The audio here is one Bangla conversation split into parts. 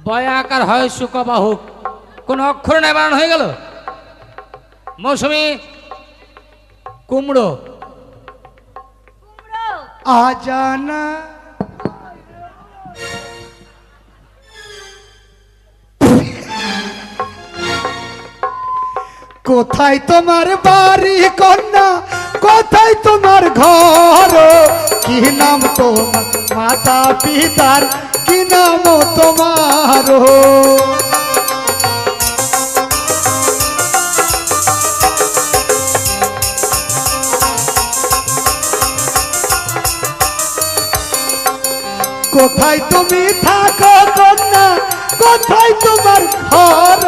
বয়াকার হয় সুকবাহুক, কোন অক্ষর নাই, বানানো হয়ে গেল। মৌসুমী কুমড়ো। আজানা কোথায় তোমার বাড়ি কন্যা, কোথায় তোমার ঘর, কি নাম তোমার মাতা পিতার, কি নাম তোমার। কোথায় তুমি থাকো কন্যা, কোথায় তোমার ঘর,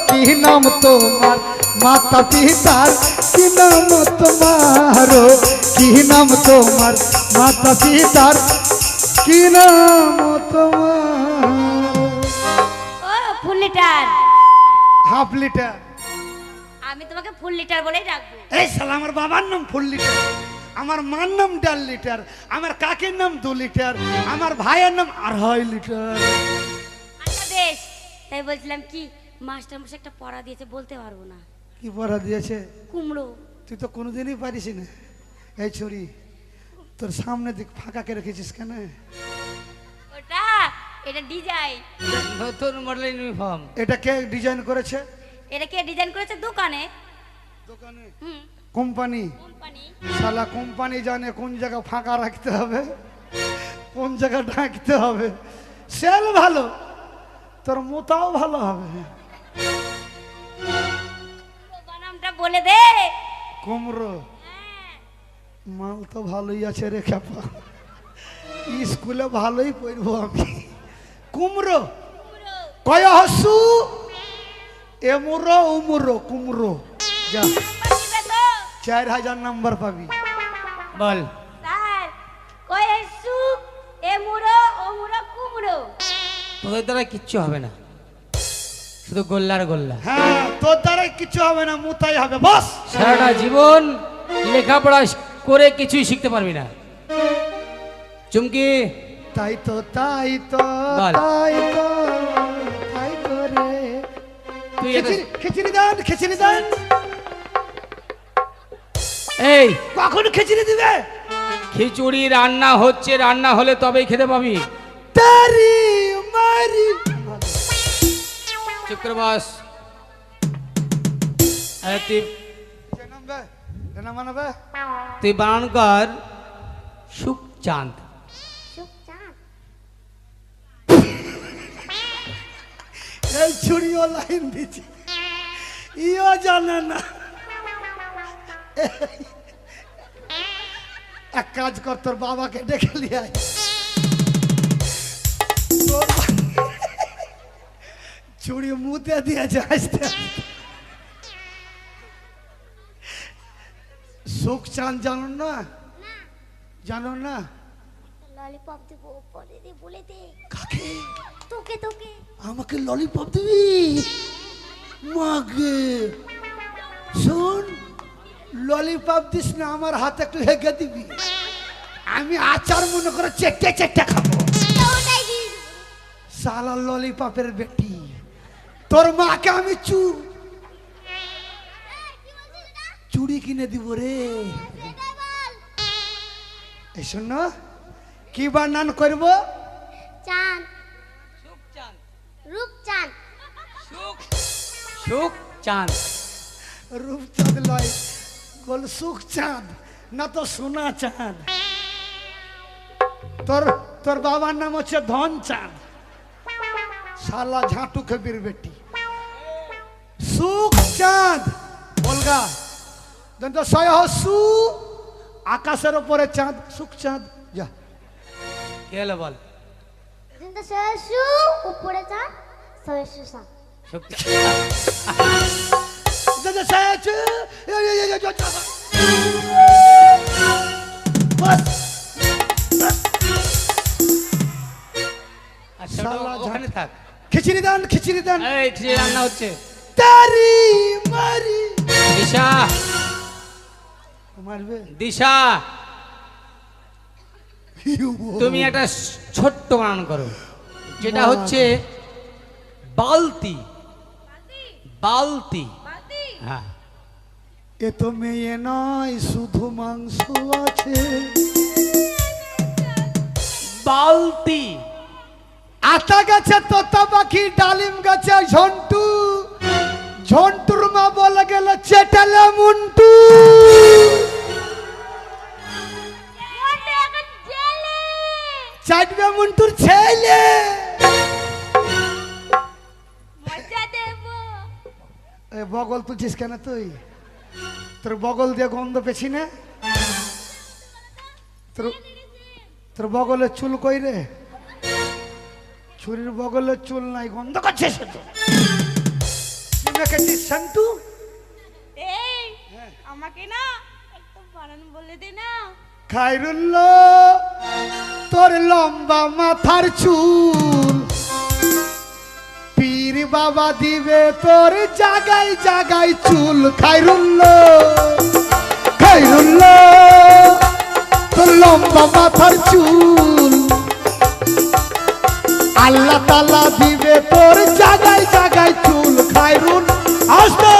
কি নাম তোমার মাতা পিতার, কি নাম তোমার, কি নাম তোমার মাতা পিতার, কি নাম তোমার। ও ফুল লিটার, হাফ লিটার। আমি তোমাকে ফুল লিটার বলেই ডাকবো। এই শালা, আমার বাবার নাম ফুল লিটার, আমার মার নাম 1.5 লিটার, আমার কাকের নাম 2 লিটার, আমার ভাইয়ের নাম 2.5 লিটার। আচ্ছা বেশ, তাই বলছিলাম কি, মাস্টার মশাই একটা পড়া দিয়েছে, বলতে পারবো না। কি পড়া দিয়েছে? কুমড়ো। তুই তো কোনোদিনই পারিস না। এই ছুরি, তোর সামনে দিক ফাঁকা করে রেখেছিস কেন? ওটা, এটা ডিজাইন। নতুন মডেল ইউনিফর্ম। এটা কে ডিজাইন করেছে? এটা কে ডিজাইন করেছে? দোকানে। দোকানে? হুম, কোম্পানি? কোম্পানি। শালা কোম্পানি জানে কোন জায়গা ফাঁকা রাখতে হবে, কোন জায়গা ঢাকতে হবে। সেল ভালো, তোর মোতাও ভালো হবে। বানামটা বলে দে। কুমড়ো। হ্যাঁ। মাল তো ভালোই আছে রে খেপা, স্কুলে ভালোই পড়বো আমি। কুমড়ো কুমড়ো। কয় হসু, এমুরো উমুরো কুমড়ো। যা, নাম্বার দিবে তো? 4000 নাম্বার পাবি। বল। স্যার, কই এসু, এ মুড়ো, ও মুড়ো, কুমড়ো। তোদের দ্বারা কিচ্ছু হবে না, শুধু গোল্লার গোল্লা। হ্যাঁ, তোর দ্বারা কিছু হবে না, মুতাই হবে বস। সারাটা জীবন লেখাপড়া করে কিছুই শিখতে পারবি না। চুমকি। তাই তো তাই তো বল। তাই তো তাই তো রে। তুই এটা- খিচুড়ি দেন, খিচুড়ি দেন। এই কখন খিচুড়ি দিবে? খিচুড়ি রান্না হচ্ছে, রান্না হলে তবেই খেতে পাবি। তারি মারি। চুপ করে বস। আরে তুই বানান কর সুখচাঁদ। এই ছুরিও লাইন দিচ্ছি, ইও জানে না। এক কাজ কর, তোর বাবাকে ডেকে নিয়ে আয়। ছুরি মুতে দিয়েছে আসতে। সুখচাঁদ জানো না? জানো না? ললিপপ দিব, বলে দে, বলে দে। কাকে? তোকে, তোকে। আমাকে ললিপপ দিবি? মাগে শোন, ললিপপ দিস না, আমার হাতে একটু হেগে দিবি, আমি আচার মনে করে চেটে চেটে খাবো। ওটাই দিস। সালা ললিপপের বেটি, তোর মাকে আমি চুড়ি কিনে দিব রে। এই শোন, কি বানান করব? চাঁদ, সুখচাঁদ। রূপচাঁদ। সুখচাঁদ। রূপচাঁদ লয়, বল সুখচাঁদ, না তো সোনা চাঁদ। তোর তোর বাবার নাম হচ্ছে ধনচাঁদ, শালা ঝাঁটু খেবির বেটি। সুখচাঁদ বলগা, তো সু, আকাশের উপরে চাঁদ, সুখচাঁদ। যা, কি হলো বল। কিন্তু সু, উপরে চাঁদ, সরস্বতী চাঁদ। সুখচাঁদ। যা, যা, যা, যা, যা, যা। বস। আচ্ছা শালা ওখানে থাক। খিচুড়ি দেন, খিচুড়ি দেন। এই খিচুড়ি রান্না হচ্ছে। তারি মারি। দিশা, মারবে দিশা, তুমি একটা ছোট্ট বানান করো, যেটা হচ্ছে বালতি বালতি হ্যাঁ এ তো মেয়ে নয় শুধু মাংস আছে। বালতি আতা গাছে তোতা পাখি, ডালিম গাছে ঝন্টু, ঝন্টুর মা বলে গেল চেটালে মুন্টু। চাটবে মুন্টুর ছেলে। বগল তুলছিস কেন তুই? তোর বগল দিয়ে গন্ধ পেছি না? তোর বগলের চুল কই রে? ছুরির বগলের চুল নাই, গন্ধ করছিস তো। সন্টু আমাকে না একটু বানান বলে দে না। খায়রুল্লাহ তোর লম্বা মাথার চুল পীর বাবা দিবে তোর জাগায় জাগায় চুল। খায়রুল্লাহ খায়রুল্লাহ তোর লম্বা মাথার চুল আল্লাহ তাআলা দিবে তোর জাগায় জাগায় চুল। খায়রুল আসবে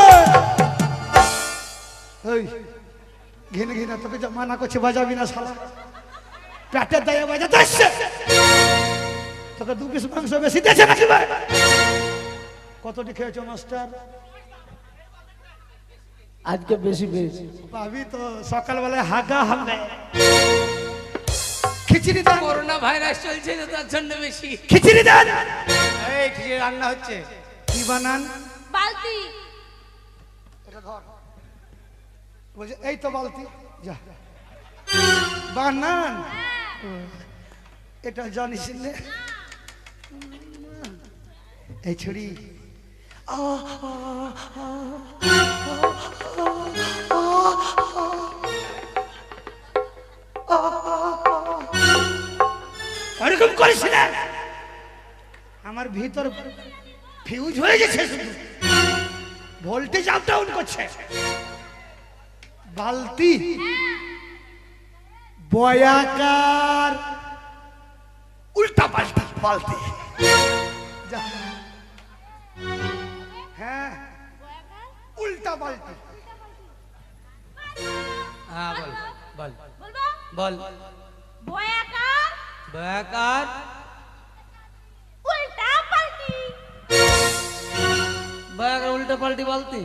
এই ঘিনে ঘিনে তোকে যা মানা করছে বাজাবি না শালা, পেটের দায়ে বাজাতে আসছে। তোকে 2 পিস মাংস বেশি দিয়েছে নাকি ভাই? কতটি খেয়েছো মাস্টার? আজকে বেশি পেয়েছি। ভাবি তো সকালবেলায় হাগা হবে। খিচুড়ি দেন। করোনা ভাইরাস চলছে তো তার জন্য বেশি। খিচুড়ি দেন। এই খিচুড়ি রান্না হচ্ছে। কি বানান? বালতি। এটা ধর। বলছে এই তো বালতি, যা বানান। এটা জানিস না? এই ছুরি এরকম করিস না, আমার ভিতর ফিউজ হয়ে গেছে, শুধু ভোল্টেজ আপ ডাউন করছে। বালতি বয়াকার উল্টা পাল্টা বালতি। হ্যাঁ উল্টা বালতি। হ্যাঁ বল বল বলবো বল। বয়াকার বয়াকার উল্টা পাল্টি। বয়াকার উল্টো পাল্টি বালতি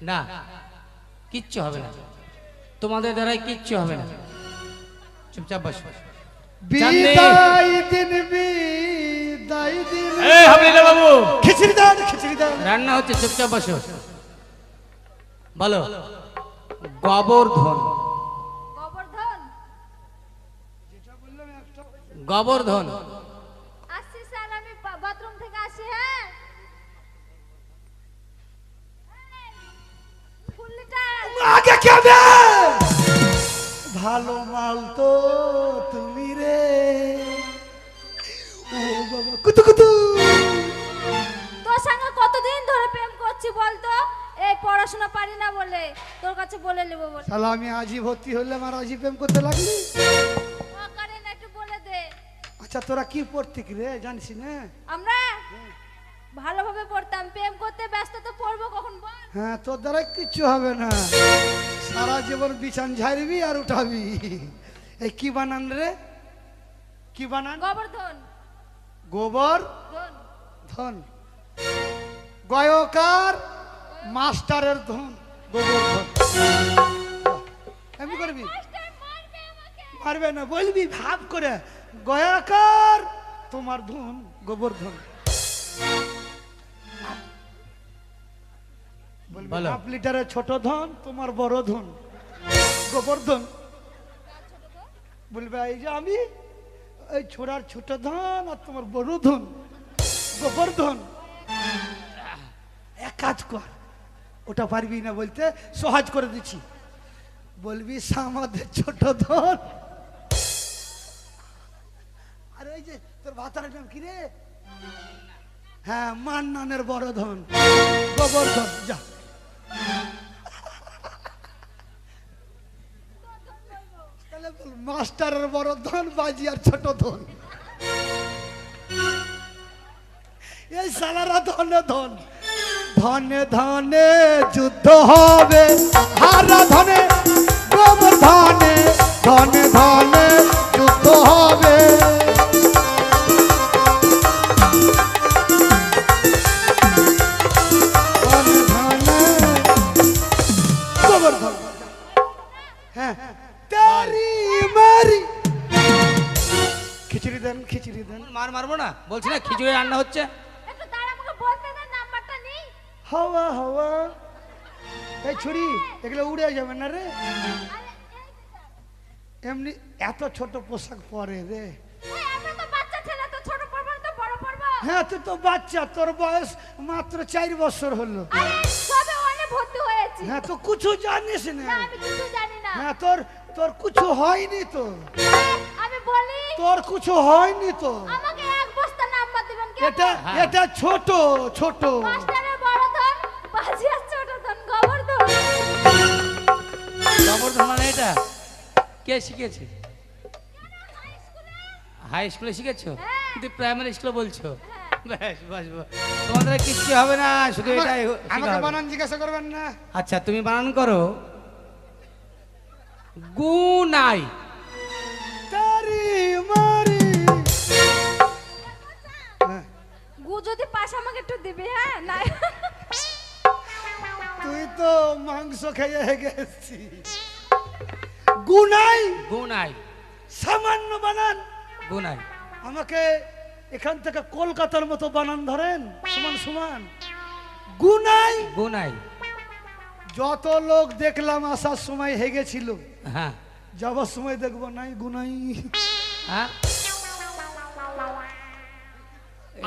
না, কিচ্ছু হবে না, তোমাদের দ্বারাই কিচ্ছু হবে না। চুপচাপ বস। বিদায় দিন বিদায় দিন। এই হাবিলা বাবু খিচুড়ি দাও খিচুড়ি দাও। রান্না হচ্ছে, চুপচাপ বসো। বলো গোবর্ধন। গোবর্ধন। গোবর্ধন আসছি স্যার, আমি বাথরুম থেকে আসি। হ্যাঁ আগে কেবে ভালো মাল তো তুমি রে। ও বাবা কুতু কুতু। তোর সঙ্গে কতদিন ধরে প্রেম করছি বলতো? এই পড়াশোনা পারি না বলে তোর কাছে বলে নেবো বলে। শালা আমি আজই ভর্তি হলাম আর আজই প্রেম করতে লাগলি। ও করে না, একটু বলে দে। আচ্ছা তোরা কি পড়তি রে জানিস না? আমরা ভালোভাবে পড়তাম, প্রেম করতে ব্যস্ত তো পড়বো কখন বল? হ্যাঁ তোর দ্বারা কিচ্ছু হবে না, সারা জীবন বিছান ঝাড়বি আর উঠাবি। এই কি বানান রে? কি বানান? গোবর্ধন। গোবর ধন। ধন। গয়কার মাস্টারের ধন। গোবর্ধন এমনি করবি? পারবে না, বলবি ভাব করে গয়াকার তোমার ধন গোবর্ধন। বলো। 1/2 লিটারের ছোট ধন তোমার বড় ধন গোবর্ধন। বলবে এই যে আমি এই ছোড়ার ছোট ধন আর তোমার বড় ধন গোবর্ধন। এক কাজ কর, ওটা পারবি না বলতে, সহজ করে দিচ্ছি। বলবি আমাদের ছোট ধন। আর ওই যে তোর ভাতারের নাম কি রে? হ্যাঁ মান্নানের বড় ধন গোবর্ধন। যা তাহলে বল মাস্টারের বড় ধন, বাজি আর ছোট ধন। এই সালারা ধনে ধন, ধনে ধনে যুদ্ধ হবে, হারা ধনে গোবর্ধনে, ধনে ধনে যুদ্ধ হবে। ধনে ধনে গোবর্ধন। হ্যাঁ, তেরি মারি। খিচুড়ি দেন, খিচুড়ি দেন। মার মারবো না, বলছি না খিচুড়ি রান্না হচ্ছে। একটু দাঁড়া, আমাকে বলতে দেন, নাম্বারটা নেই। হাওয়া হাওয়া, এই ছুরি এগুলো উড়ে যাবে না রে। আরে এই যে স্যার। এমনি এত ছোট পোশাক পরে রে। আমরা তো বাচ্চা ছেলে, তো ছোট পড়বো না তো বড় পড়বো। হ্যাঁ, তুই তো বাচ্চা, তোর বয়স মাত্র 4 বছর হলো। আরে সবে অনেক ভর্তি হয়েছি। হ্যাঁ, তো কিছু জানিস না। না, আমি কিছু জানি না। হ্যাঁ, তোর কিছু হয়নি তো, আমি বলি, তোর কিছু হয়নি তো। আমাকে এক বস্তা নাম্বার দিবেন কি? এটা এটা ছোট ছোট। মাস্টারের বড় ধন, বাজিয়ার ছোট ধন, গোবর্ধন। গোবর্ধন মানে এটা কে শিখেছে? হাই স্কুলে শিখেছো? তুই প্রাইমারি স্কুলে বলছো? ব্যাস বাস বাস। তোমাদের আর কিচ্ছু হবে না, শুধু এটাই শেখা আমাকে হবে। বানান জিজ্ঞাসা করবেন না। আচ্ছা তুমি বানান করো, গুনাই। তারি মারি। হ্যাঁ, গু যদি পাশ আমাকে একটু দিবি, হ্যাঁ না? তুই তো মাংস খেয়ে গেছিস। গুনাই, গুনাই, সামান্য বানান। গুনাই। আমাকে এখান থেকে কলকাতার মতো বানান ধরেন, সমান সমান। গুনাই। গুনাই। যত লোক দেখলাম আসার সময় হেগেছিল, হ্যাঁ যাবার সময় দেখবো নাই গুনাই। হ্যাঁ।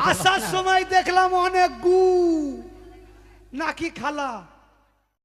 আসার সময় দেখলাম অনেক গু, নাকি খালা।